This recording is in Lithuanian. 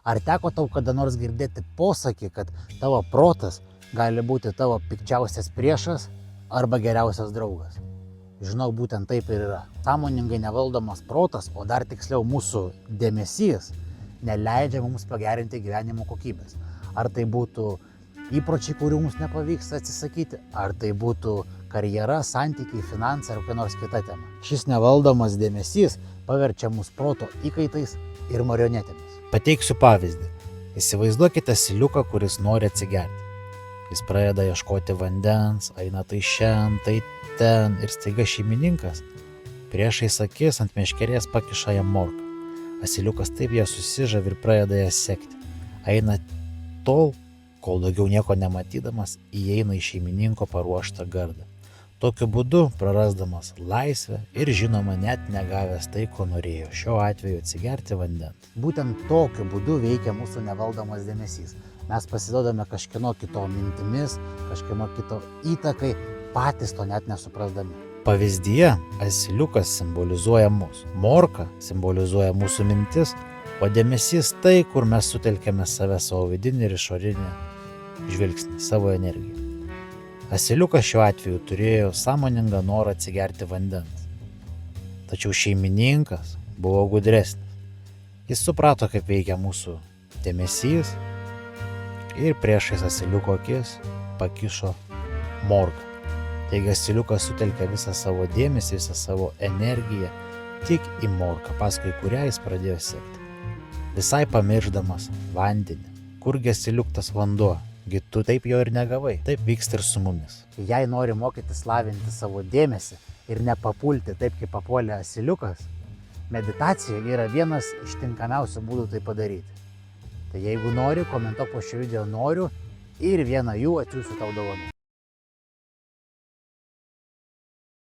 Ar teko tau kada nors girdėti posakį, kad tavo protas gali būti tavo pikčiausias priešas arba geriausias draugas? Žinau, būtent taip ir yra. Sąmoningai nevaldomas protas, o dar tiksliau mūsų dėmesys, neleidžia mums pagerinti gyvenimo kokybės. Ar tai būtų įpročiai, kurių mums nepavyks atsisakyti, ar tai būtų karjera, santykiai, finansai ar kokia nors kita tema. Šis nevaldomas dėmesys paverčia mūsų proto įkaitais ir marionetėmis. Pateiksiu pavyzdį. Įsivaizduokite asiliuką, kuris nori atsigerti. Jis pradeda ieškoti vandens, eina tai šen, tai ten ir staiga šeimininkas priešais akis ant meškerės pakiša jam morką. Asiliukas taip ją susižavi ir pradeda ją sekti. Eina tol, kol daugiau nieko nematydamas įeina į šeimininko paruoštą gardą. Tokiu būdu prarasdamas laisvę ir žinoma net negavęs tai, ko norėjo, šiuo atveju atsigerti vandens. Būtent tokiu būdu veikia mūsų nevaldomas dėmesys. Mes pasiduodame kažkieno kito mintimis, kažkieno kito įtakai, patys to net nesuprasdami. Pavyzdyje asiliukas simbolizuoja mus, morka simbolizuoja mūsų mintis, o dėmesys tai, kur mes sutelkėme savo vidinį ir išorinį žvilgsnį, savo energiją. Asiliukas šiuo atveju turėjo sąmoningą norą atsigerti vandens. Tačiau šeimininkas buvo gudresnis. Jis suprato, kaip veikia mūsų dėmesys ir priešais asiliuko akis pakišo morką. Taigi asiliukas sutelkė visą savo dėmesį, visą savo energiją tik į morką, paskui kurią jis pradėjo sekti. Visai pamiršdamas vandenį. Kurgi asiliuktas vanduo? Gi tu taip jo ir negavai. Taip vyksta ir su mumis. Jei nori mokytis lavinti savo dėmesį ir nepapulti taip, kaip papuolė asiliukas, meditacija yra vienas iš tinkamiausių būdų tai padaryti. Tai jeigu nori, komentuok po šio video noriu ir vieną jų atsiųsiu tau dovanų.